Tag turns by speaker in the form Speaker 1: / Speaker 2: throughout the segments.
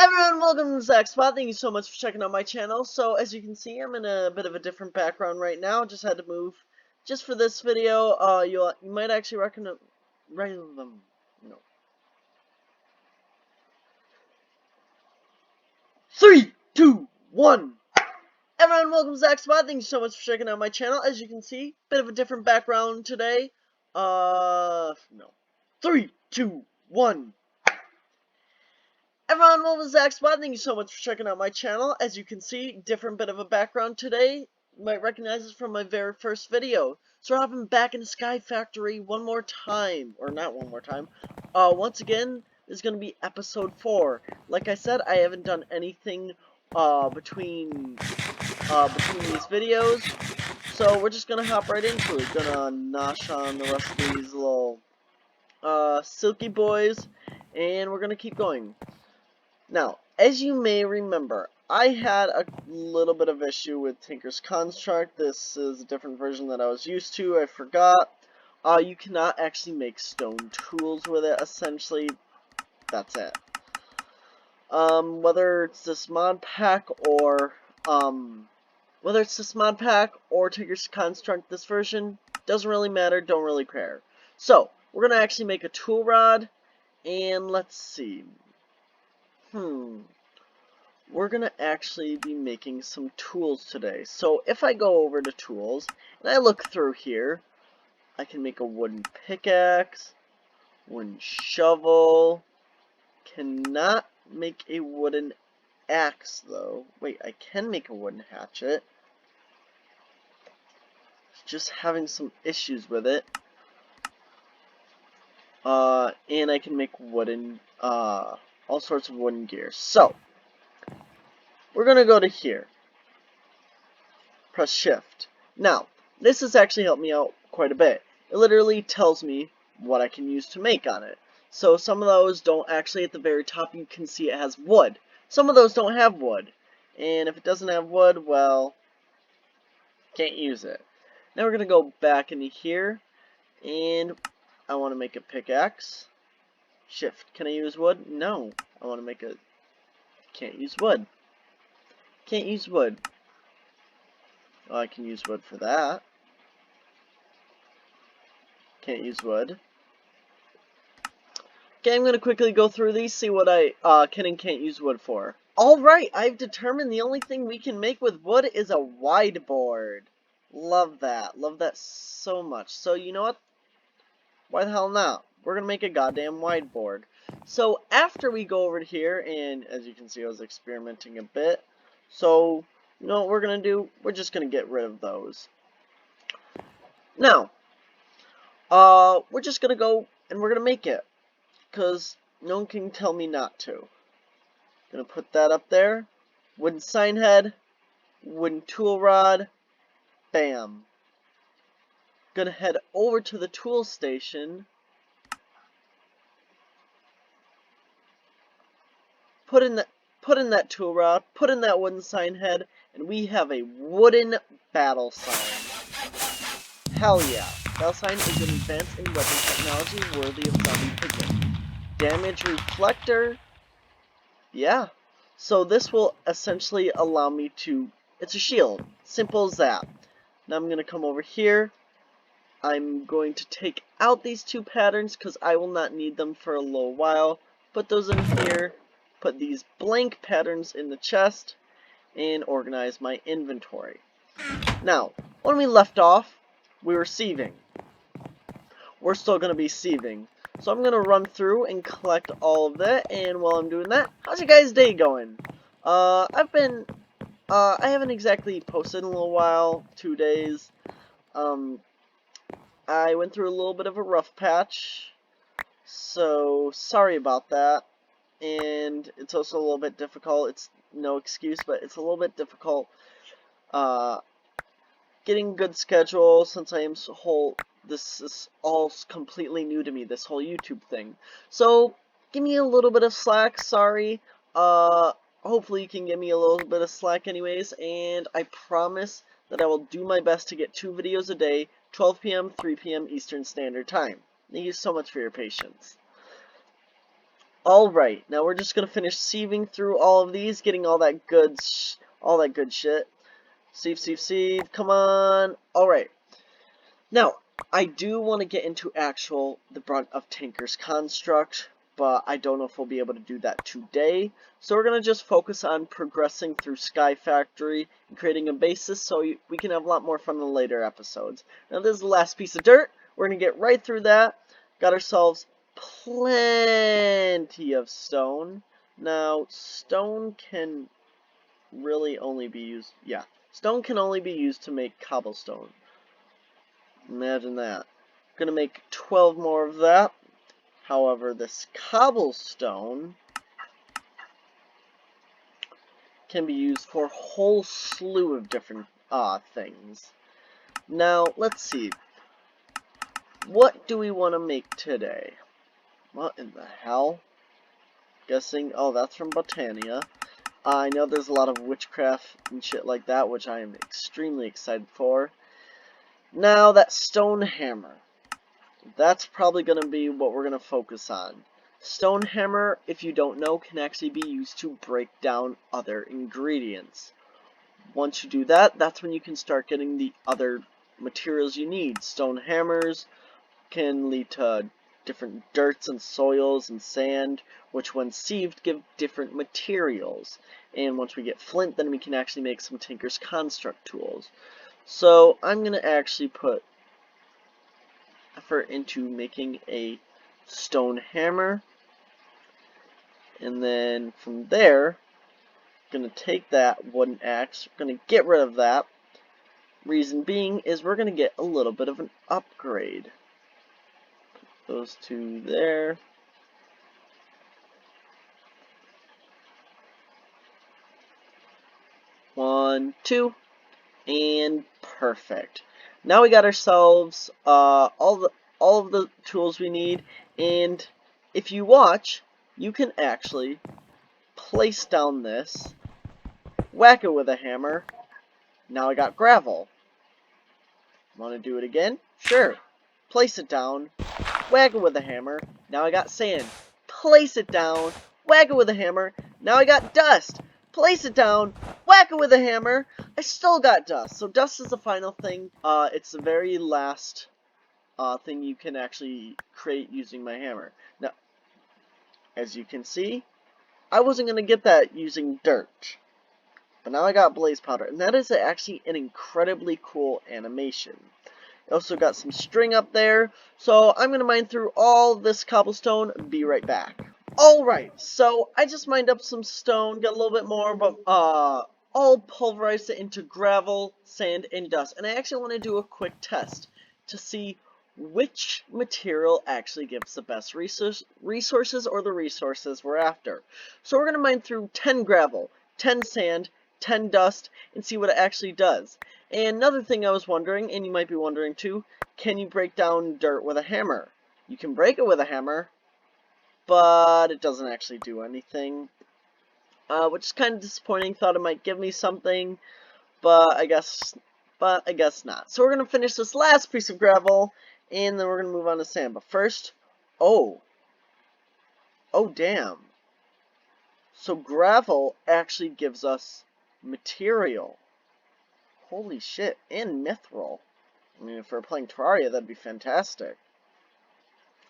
Speaker 1: Everyone, welcome to Zach's Spot. Thank you so much for checking out my channel. So, as you can see, I'm in a bit of a different background right now. Just had to move just for this video. You might actually recognize them. No. 3, 2, 1. Everyone, welcome to Zach's Spot. Thank you so much for checking out my channel. As you can see, bit of a different background today. No. 3, 2, 1. Everyone, welcome to Zach's Spot. Thank you so much for checking out my channel. As you can see, different bit of a background today. You might recognize this from my very first video. So we're hopping back into Skyfactory one more time. Or not one more time. Once again, this is going to be episode 4. Like I said, I haven't done anything between these videos. So we're just going to hop right into it. Gonna nosh on the rest of these little silky boys. And we're going to keep going. Now, as you may remember, I had a little bit of issue with Tinker's Construct. This is a different version that I was used to. I forgot. You cannot actually make stone tools with it, essentially. That's it. Whether it's this mod pack or Tinker's Construct, this version, doesn't really matter, don't really care. So, we're going to actually make a tool rod, and let's see. We're going to actually be making some tools today. So if I go over to tools, and I look through here, I can make a wooden pickaxe, wooden shovel. Cannot make a wooden axe though. Wait, I can make a wooden hatchet. Just having some issues with it. And I can make wooden, all sorts of wooden gear. So, we're going to go to here. Press shift. Now, this has actually helped me out quite a bit. It literally tells me what I can use to make on it. So some of those don't actually, at the very top you can see it has wood. Some of those don't have wood. And if it doesn't have wood, well, can't use it. Now we're going to go back into here. And I want to make a pickaxe. Shift. Can I use wood? No. I want to make a... Can't use wood. Can't use wood. Oh, I can use wood for that. Can't use wood. Okay, I'm going to quickly go through these, see what I can and can't use wood for. Alright, I've determined the only thing we can make with wood is a wide board. Love that. Love that so much. So, you know what? Why the hell not? We're going to make a goddamn wide board. So, after we go over here, and as you can see, I was experimenting a bit. So, you know what we're going to do? We're just going to get rid of those. Now, we're just going to go and we're going to make it. Because no one can tell me not to. Going to put that up there. Wooden sign head. Wooden tool rod. Bam. Going to head over to the tool station. Put in that tool rod, put in that wooden sign head, and we have a wooden battle sign. Hell yeah. Battle sign is an advance in weapon technology worthy of zombie pigeon. Damage reflector. Yeah. So this will essentially allow me to... It's a shield. Simple as that. Now I'm going to come over here. I'm going to take out these two patterns because I will not need them for a little while. Put those in here. Put these blank patterns in the chest and organize my inventory. Now, when we left off, we were sieving. We're still going to be sieving. So I'm going to run through and collect all of that, and while I'm doing that, how's your guys' day going? I haven't exactly posted in a little while, 2 days. I went through a little bit of a rough patch, so sorry about that. And it's also a little bit difficult. It's no excuse, but it's a little bit difficult getting good schedule since I am this is all completely new to me, this whole YouTube thing. So give me a little bit of slack, sorry. Hopefully you can give me a little bit of slack anyways, and I promise that I will do my best to get 2 videos a day, 12 p.m., 3 p.m. Eastern Standard Time. Thank you so much for your patience. Alright, now we're just gonna finish sieving through all of these, getting all that good shit. Sieve, come on. Alright. Now, I do want to get into the brunt of Tinker's construct, but I don't know if we'll be able to do that today. So we're going to just focus on progressing through Skyfactory and creating a basis so we can have a lot more fun in the later episodes. Now this is the last piece of dirt. We're going to get right through that. Got ourselves plenty of stone. Now, stone can really only be used, stone can only be used to make cobblestone. Imagine that. I'm gonna make 12 more of that. However, this cobblestone can be used for a whole slew of different things. Now, let's see. What do we want to make today? What in the hell? Guessing, oh, that's from Botania. I know there's a lot of witchcraft and shit like that, which I am extremely excited for. Now, that stone hammer. That's probably going to be what we're going to focus on. Stone hammer, if you don't know, can actually be used to break down other ingredients. Once you do that, that's when you can start getting the other materials you need. Stone hammers can lead to different dirts and soils and sand, which when sieved give different materials. And once we get flint, then we can actually make some Tinker's Construct tools. So I'm going to actually put effort into making a stone hammer, and then from there I'm gonna take that wooden axe, we're gonna get rid of that. Reason being is we're gonna get a little bit of an upgrade. Put those two there. One, two, and perfect. Now we got ourselves all of the tools we need, and if you watch, you can actually place down this, whack it with a hammer. Now I got gravel. Want to do it again? Sure. Place it down, whack it with a hammer. Now I got sand. Place it down, whack it with a hammer. Now I got dust. Place it down, whack it with a hammer. I still got dust. So dust is the final thing. It's the very last thing you can actually create using my hammer. Now, as you can see, I wasn't going to get that using dirt. But now I got blaze powder, and that is actually an incredibly cool animation. I also got some string up there, so I'm going to mine through all this cobblestone, be right back. Alright, so I just mined up some stone, got a little bit more, but all pulverized it into gravel, sand, and dust. And I actually want to do a quick test to see which material actually gives the best resources or the resources we're after. So we're going to mine through 10 gravel, 10 sand, 10 dust, and see what it actually does. And another thing I was wondering, and you might be wondering too, can you break down dirt with a hammer? You can break it with a hammer, but it doesn't actually do anything, which is kind of disappointing. Thought it might give me something, but I guess not. So we're gonna finish this last piece of gravel, and then we're gonna move on to sand. But first, oh damn! So gravel actually gives us material. Holy shit! And mithril. I mean, if we're playing Terraria, that'd be fantastic.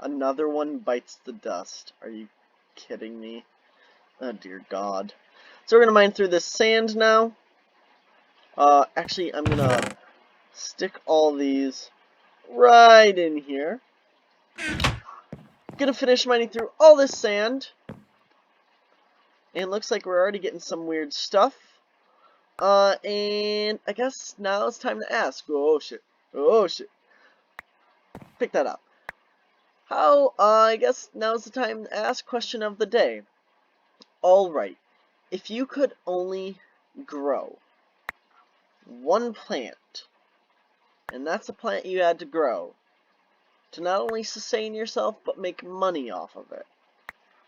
Speaker 1: Another one bites the dust. Are you kidding me? Oh dear God. So we're gonna mine through this sand now. Actually, I'm gonna stick all these right in here. Gonna finish mining through all this sand. And looks like we're already getting some weird stuff. And I guess now it's time to ask. Oh shit. Oh shit. Pick that up. I guess now's the time to ask question of the day. Alright, if you could only grow one plant, and that's a plant you had to grow, to not only sustain yourself, but make money off of it,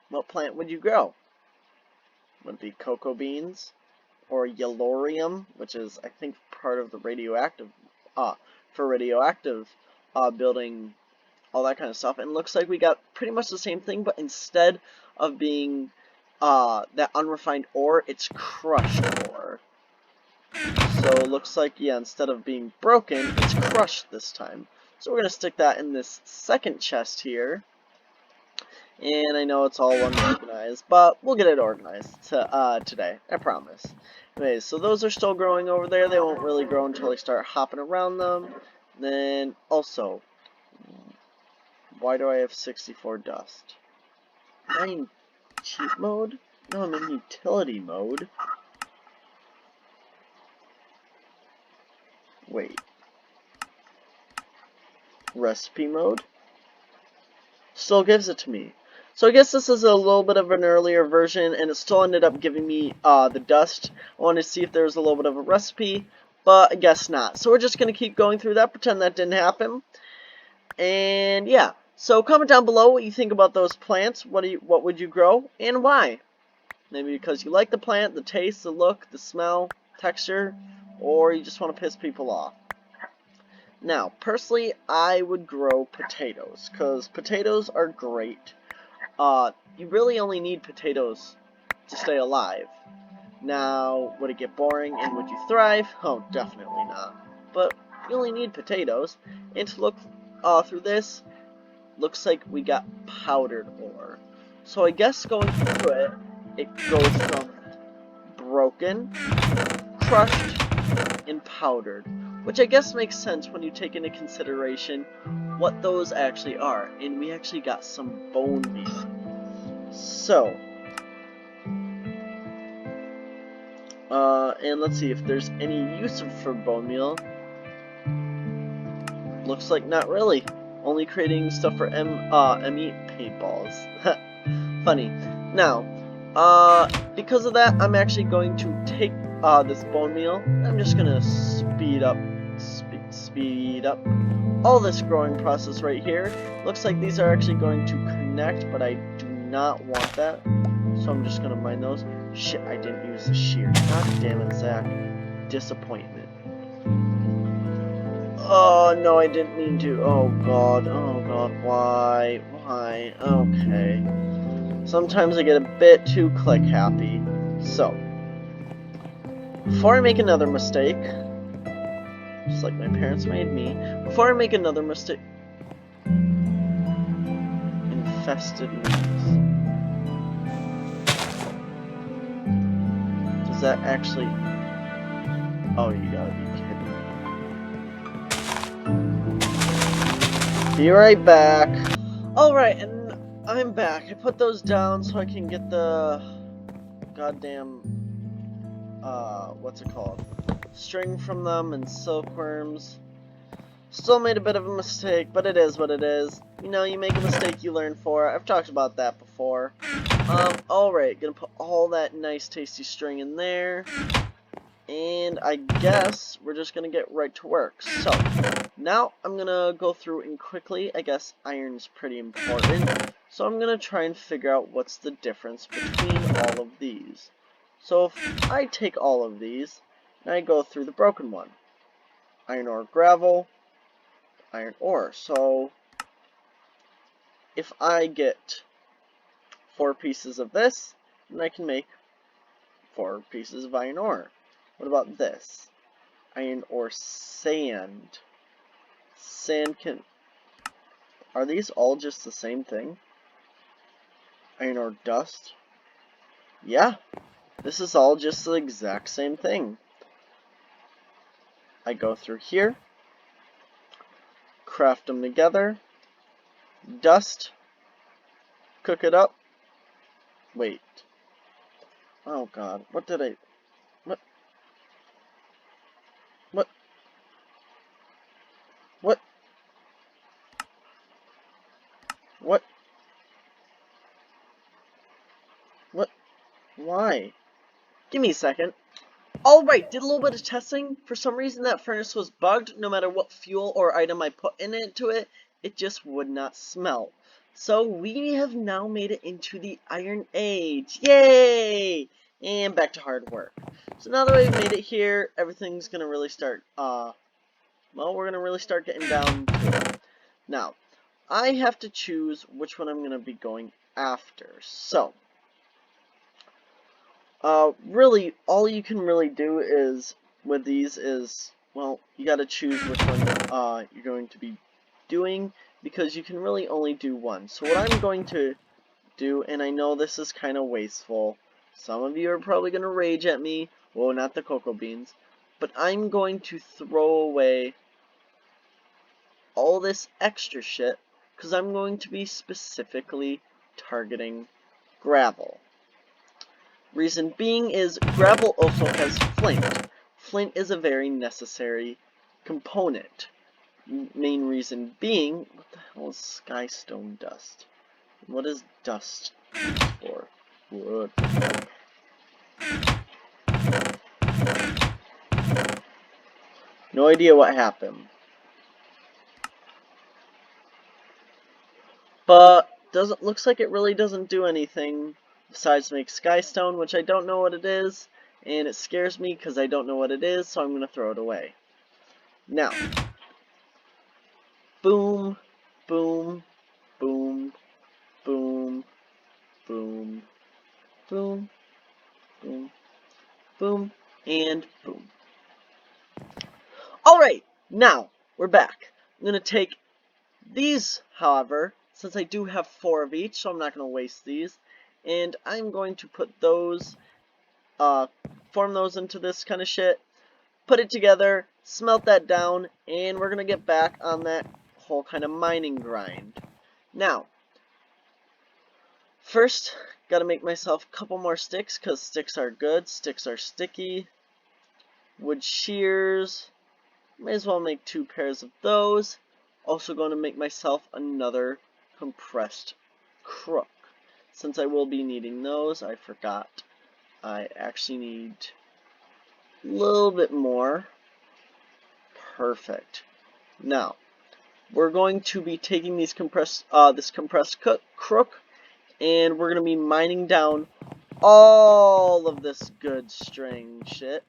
Speaker 1: what plant would you grow? Would it be cocoa beans, or yellorium, which is, I think, part of the radioactive, for radioactive, building, all that kind of stuff. And it looks like we got pretty much the same thing, but instead of being that unrefined ore, it's crushed ore. So it looks like, yeah, instead of being broken, it's crushed this time. So we're going to stick that in this second chest here. And I know it's all unorganized, but we'll get it organized today, I promise. Anyways, so those are still growing over there. They won't really grow until I start hopping around them. Then, also, why do I have 64 dust? Am I in cheat mode? No, I'm in utility mode. Wait. Recipe mode? Still gives it to me. So I guess this is a little bit of an earlier version, and it still ended up giving me the dust. I wanted to see if there was a little bit of a recipe, but I guess not. So we're just going to keep going through that, pretend that didn't happen. And yeah, so comment down below what you think about those plants. What would you grow, and why? Maybe because you like the plant, the taste, the look, the smell, texture, or you just want to piss people off. Now, personally, I would grow potatoes, because potatoes are great. You really only need potatoes to stay alive. Now, would it get boring and would you thrive? Oh, definitely not. But you only need potatoes. And to look through this, looks like we got powdered ore. So I guess going through it, it goes from broken, crushed, and powdered. Which I guess makes sense when you take into consideration what those actually are. And we actually got some bone meal. So, and let's see if there's any use for bone meal. Looks like not really. Only creating stuff for ME paintballs. Funny. Now, because of that, I'm actually going to take this bone meal. I'm just gonna speed up all this growing process right here. Looks like these are actually going to connect, but I do not want that. So I'm just gonna mine those. Shit, I didn't use the shear. God damn it, Zach. Disappointment. Oh, no, I didn't mean to. Oh, God, why? Okay. Sometimes I get a bit too click happy. So, before I make another mistake, just like my parents made me, before I make another mistake, infested leaves. Does that actually... Oh, you gotta be kidding. Be right back. Alright, and I'm back. I put those down so I can get the goddamn, what's it called? String from them and silkworms. Still made a bit of a mistake, but it is what it is. You know, you make a mistake, you learn for it. I've talked about that before. Alright, gonna put all that nice tasty string in there. And I guess we're just gonna get right to work. So, now I'm gonna go through and quickly, I guess iron's pretty important. So I'm gonna try and figure out what's the difference between all of these. So if I take all of these, and I go through the broken one. Iron ore, gravel, iron ore. So if I get 4 pieces of this, then I can make 4 pieces of iron ore. What about this? Iron ore sand. Sand can... Are these all just the same thing? Iron ore dust? Yeah. This is all just the exact same thing. I go through here. Craft them together. Dust. Cook it up. Wait. Oh god. What did I... What? What? What? What? What? Why? Give me a second. Alright, did a little bit of testing. For some reason that furnace was bugged. No matter what fuel or item I put into it, it just would not smelt. So we have now made it into the Iron Age. Yay! And back to hard work. So now that we've made it here, everything's gonna really start, well, we're gonna really start getting down to it. Now, I have to choose which one I'm gonna be going after. So, really, all you can really do is, with these is, well, you gotta choose which one, you're going to be doing, because you can really only do one. So what I'm going to do, and I know this is kind of wasteful, some of you are probably going to rage at me, well, not the cocoa beans, but I'm going to throw away all this extra shit, because I'm going to be specifically targeting gravel. Reason being is gravel also has flint. Flint is a very necessary component. Main reason being, what the hell is skystone dust? What is dust used for? What? No idea what happened. But looks like it really doesn't do anything besides make skystone, which I don't know what it is, and it scares me because I don't know what it is, so I'm going to throw it away. Now, boom, boom, boom, boom, boom, boom, boom, boom, and boom. Alright, now, we're back. I'm going to take these, however, since I do have 4 of each, so I'm not going to waste these, and I'm going to put those, form those into this kind of shit, put it together, smelt that down, and we're going to get back on that whole kind of mining grind. Now, first, gotta make myself a couple more sticks, because sticks are good, sticks are sticky. Wood shears, may as well make 2 pairs of those. Also going to make myself another compressed crook. Since I will be needing those, I forgot. I actually need a little bit more. Perfect. Now, we're going to be taking these this compressed crook, and we're going to be mining down all of this good string shit.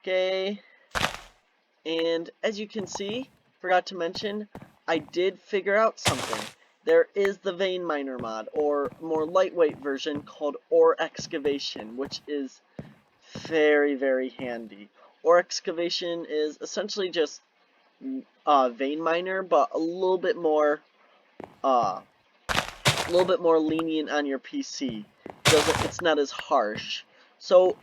Speaker 1: Okay. And as you can see, forgot to mention, I did figure out something. There is the vein miner mod, or more lightweight version called ore excavation, which is very, very handy. Ore excavation is essentially just vein miner, but a little bit more lenient on your PC. It's not as harsh. So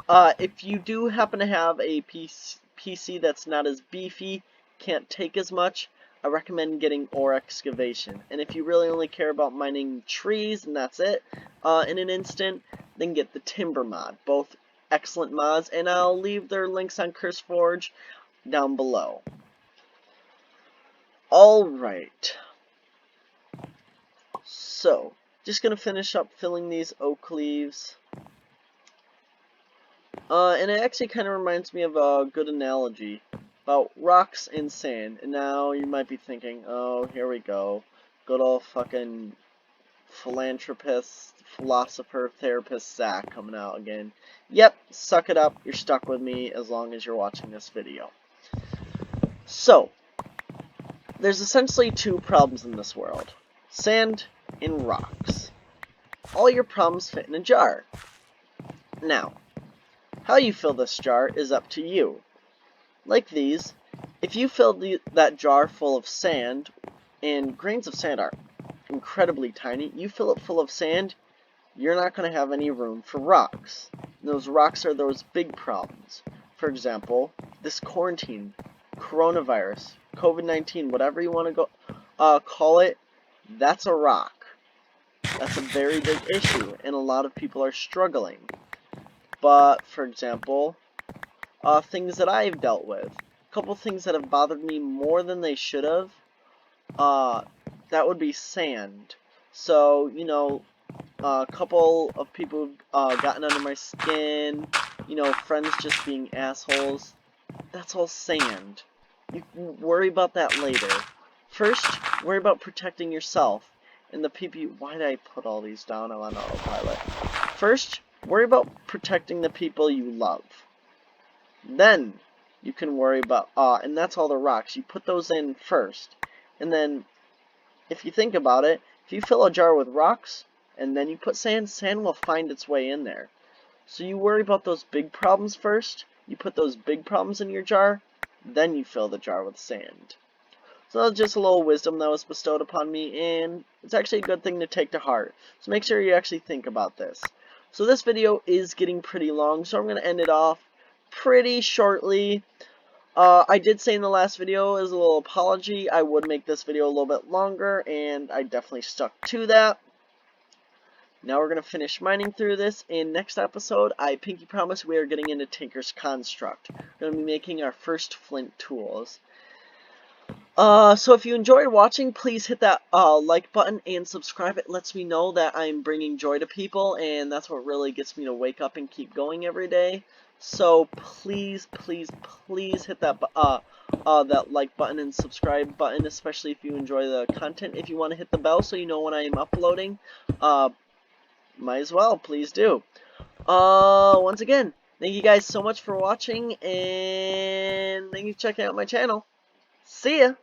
Speaker 1: if you do happen to have a PC that's not as beefy, can't take as much, I recommend getting ore excavation. And if you really only care about mining trees and that's it, in an instant, then get the timber mod. Both excellent mods, and I'll leave their links on CurseForge down below. Alright. So, just gonna finish up filling these oak leaves. And it actually kind of reminds me of a good analogy about rocks and sand. And now you might be thinking, oh, here we go. Good old fucking philanthropist, philosopher, therapist Zach coming out again. Yep, suck it up. You're stuck with me as long as you're watching this video. So, there's essentially 2 problems in this world. Sand and rocks. All your problems fit in a jar. Now, how you fill this jar is up to you. Like these, if you fill that jar full of sand, and grains of sand are incredibly tiny, you fill it full of sand, you're not going to have any room for rocks. And those rocks are those big problems. For example, this quarantine, coronavirus, COVID-19, whatever you want to call it, that's a rock. That's a very big issue, and a lot of people are struggling. But, for example, things that I've dealt with. A couple things that have bothered me more than they should have. That would be sand. So, you know, a couple of people gotten under my skin. You know, friends just being assholes. That's all sand. You can worry about that later. First, worry about protecting yourself. And the people why did I put all these down? I'm on autopilot. First, worry about protecting the people you love. Then, you can worry about, and that's all the rocks. You put those in first. And then, if you think about it, if If you fill a jar with rocks and then you put sand, sand will find its way in there. So you worry about those big problems first. You put those big problems in your jar, then you fill the jar with sand. So that's just a little wisdom that was bestowed upon me, and it's actually a good thing to take to heart. So make sure you actually think about this. So this video is getting pretty long, so I'm going to end it off pretty shortly. I did say in the last video, as a little apology, I would make this video a little bit longer, and I definitely stuck to that. Now we're going to finish mining through this, and next episode, I pinky promise we are getting into Tinker's Construct. We're going to be making our first flint tools. So if you enjoyed watching, please hit that like button and subscribe. It lets me know that I'm bringing joy to people, and that's what really gets me to wake up and keep going every day. So please, please, please hit that that like button and subscribe button, especially if you enjoy the content. If you want to hit the bell so you know when I am uploading, might as well, please do. Once again, thank you guys so much for watching, and thank you for checking out my channel. See ya!